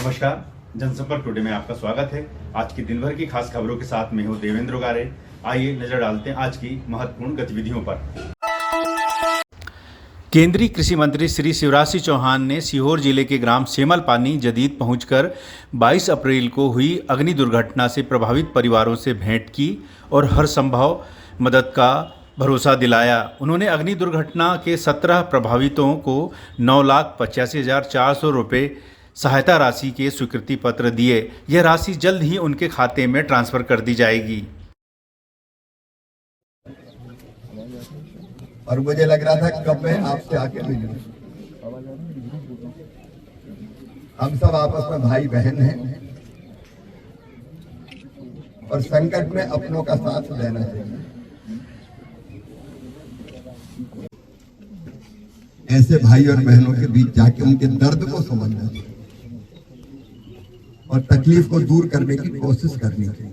नमस्कार, जनसंपर्क टुडे में आपका स्वागत है। आज की दिन भर की खास खबरों के साथ मैं हूं देवेंद्र गारे। आइए नजर डालते हैं आज की महत्वपूर्ण गतिविधियों पर। केंद्रीय कृषि मंत्री श्री शिवराज सिंह चौहान ने सीहोर जिले के ग्राम सेमलपानी जदीद पहुंचकर 22 अप्रैल को हुई अग्नि दुर्घटना से प्रभावित परिवारों से भेंट की और हर संभव मदद का भरोसा दिलाया। उन्होंने अग्नि दुर्घटना के 17 प्रभावितों को 9,85,400 रुपये सहायता राशि के स्वीकृति पत्र दिए। यह राशि जल्द ही उनके खाते में ट्रांसफर कर दी जाएगी। और मुझे लग रहा था कब मैं आपसे आके मिलूं। हम सब आपस में भाई बहन हैं और संकट में अपनों का साथ देना चाहिए। ऐसे भाई और बहनों के बीच जाके उनके दर्द को समझना चाहिए और तकलीफ को दूर करने की कोशिश करनी चाहिए।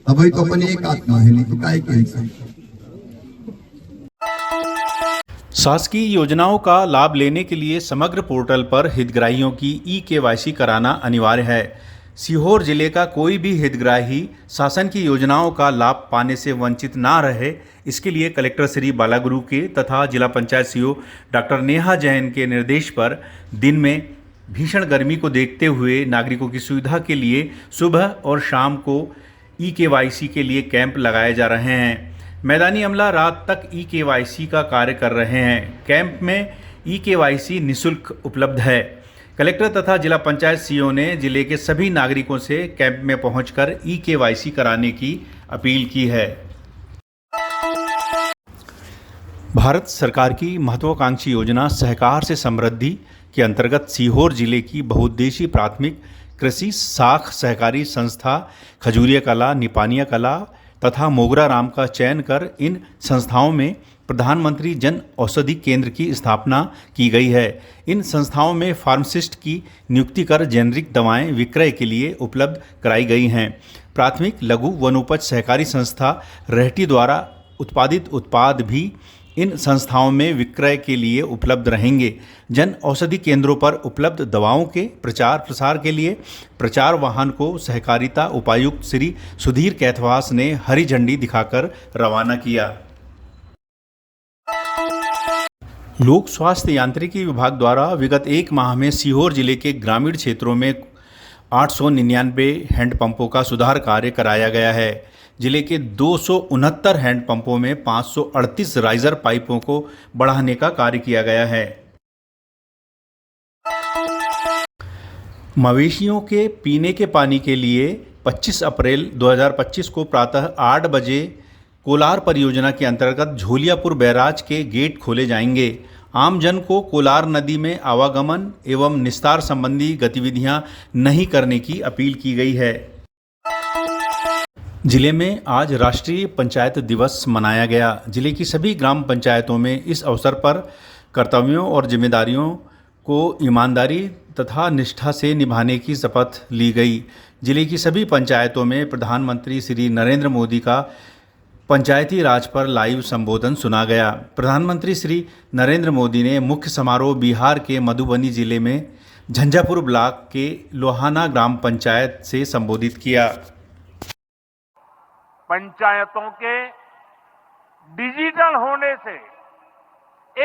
अभी तो अपन एक आत्मा है, नहीं तो काहे के इंसान। शासकीय योजनाओं का लाभ लेने के लिए समग्र पोर्टल पर हितग्राहियों की ई-केवाईसी कराना अनिवार्य है। सीहोर जिले का कोई भी हितग्राही शासन की योजनाओं का लाभ पाने से वंचित ना रहे, इसके लिए कलेक्टर श्री बालागुरु के तथा जिला पंचायत सीईओ डॉक्टर नेहा जैन के निर्देश पर दिन में भीषण गर्मी को देखते हुए नागरिकों की सुविधा के लिए सुबह और शाम को ई-केवाईसी के लिए कैंप लगाए जा रहे हैं। मैदानी अमला रात तक ई-केवाईसी का कार्य कर रहे हैं। कैंप में ई-केवाईसी निःशुल्क उपलब्ध है। कलेक्टर तथा जिला पंचायत सीईओ ने जिले के सभी नागरिकों से कैंप में पहुंचकर ई-केवाईसी कराने की अपील की है। भारत सरकार की महत्वाकांक्षी योजना सहकार से समृद्धि के अंतर्गत सीहोर जिले की बहुउद्देशीय प्राथमिक कृषि साख सहकारी संस्था खजूरिया कला, निपानिया कला तथा मोगरा राम का चयन कर इन संस्थाओं में प्रधानमंत्री जन औषधि केंद्र की स्थापना की गई है। इन संस्थाओं में फार्मासिस्ट की नियुक्ति कर जेनरिक दवाएं विक्रय के लिए उपलब्ध कराई गई हैं। प्राथमिक लघु वनोपज सहकारी संस्था रहटी द्वारा उत्पादित उत्पाद भी इन संस्थाओं में विक्रय के लिए उपलब्ध रहेंगे। जन औषधि केंद्रों पर उपलब्ध दवाओं के प्रचार प्रसार के लिए प्रचार वाहन को सहकारिता उपायुक्त श्री सुधीर कैथवास ने हरी झंडी दिखाकर रवाना किया। लोक स्वास्थ्य यांत्रिकी विभाग द्वारा विगत एक माह में सीहोर जिले के ग्रामीण क्षेत्रों में 899 हैंडपंपों का सुधार कार्य कराया गया है। जिले के 269 हैंडपंपों में 538 राइजर पाइपों को बढ़ाने का कार्य किया गया है। मवेशियों के पीने के पानी के लिए 25 अप्रैल 2025 को प्रातः 8 बजे कोलार परियोजना के अंतर्गत झोलियापुर बैराज के गेट खोले जाएंगे। आमजन को कोलार नदी में आवागमन एवं निस्तार संबंधी गतिविधियां नहीं करने की अपील की गई है। जिले में आज राष्ट्रीय पंचायत दिवस मनाया गया। जिले की सभी ग्राम पंचायतों में इस अवसर पर कर्तव्यों और जिम्मेदारियों को ईमानदारी तथा निष्ठा से निभाने की शपथ ली गई। जिले की सभी पंचायतों में प्रधानमंत्री श्री नरेंद्र मोदी का पंचायती राज पर लाइव संबोधन सुना गया। प्रधानमंत्री श्री नरेंद्र मोदी ने मुख्य समारोह बिहार के मधुबनी जिले में झंझापुर ब्लॉक के लोहाना ग्राम पंचायत से संबोधित किया। पंचायतों के डिजिटल होने से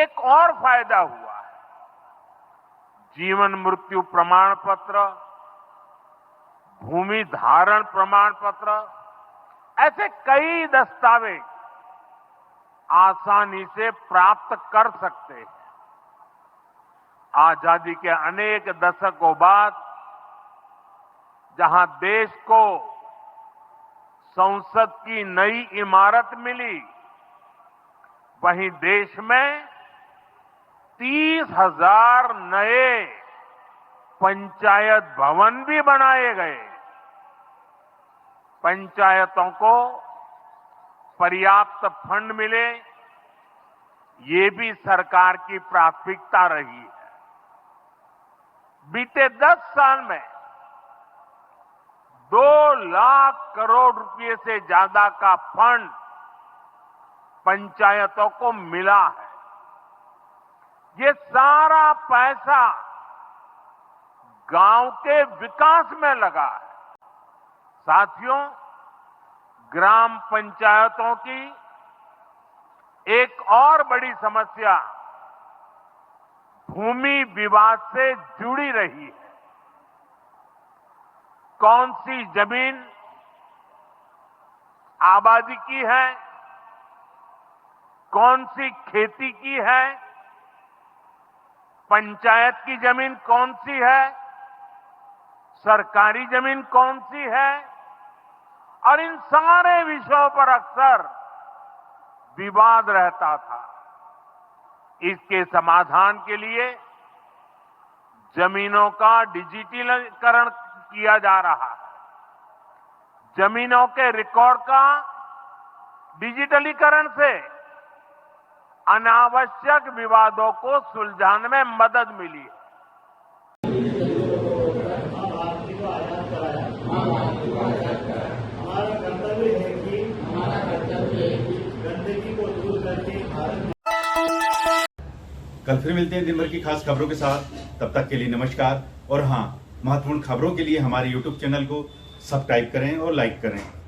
एक और फायदा हुआ है। जीवन मृत्यु प्रमाण पत्र, भूमि धारण प्रमाण पत्र, ऐसे कई दस्तावेज आसानी से प्राप्त कर सकते हैं। आजादी के अनेक दशकों बाद जहां देश को संसद की नई इमारत मिली, वहीं देश में 30,000 नए पंचायत भवन भी बनाए गए। पंचायतों को पर्याप्त फंड मिले, ये भी सरकार की प्राथमिकता रही है। बीते 10 साल में 2 लाख करोड़ रुपए से ज्यादा का फंड पंचायतों को मिला है। ये सारा पैसा गांव के विकास में लगा है। साथियों, ग्राम पंचायतों की एक और बड़ी समस्या भूमि विवाद से जुड़ी रही है। कौन सी जमीन आबादी की है, कौन सी खेती की है, पंचायत की जमीन कौन सी है, सरकारी जमीन कौन सी है, और इन सारे विषयों पर अक्सर विवाद रहता था। इसके समाधान के लिए जमीनों का डिजिटलीकरण किया जा रहा है। जमीनों के रिकॉर्ड का डिजिटलीकरण से अनावश्यक विवादों को सुलझाने में मदद मिली है। हमारा कर्तव्य है कि गंदगी को दूर करके कल फिर मिलते हैं दिन भर की खास खबरों के साथ। तब तक के लिए नमस्कार। और हाँ, महत्वपूर्ण खबरों के लिए हमारे YouTube चैनल को सब्सक्राइब करें और लाइक करें।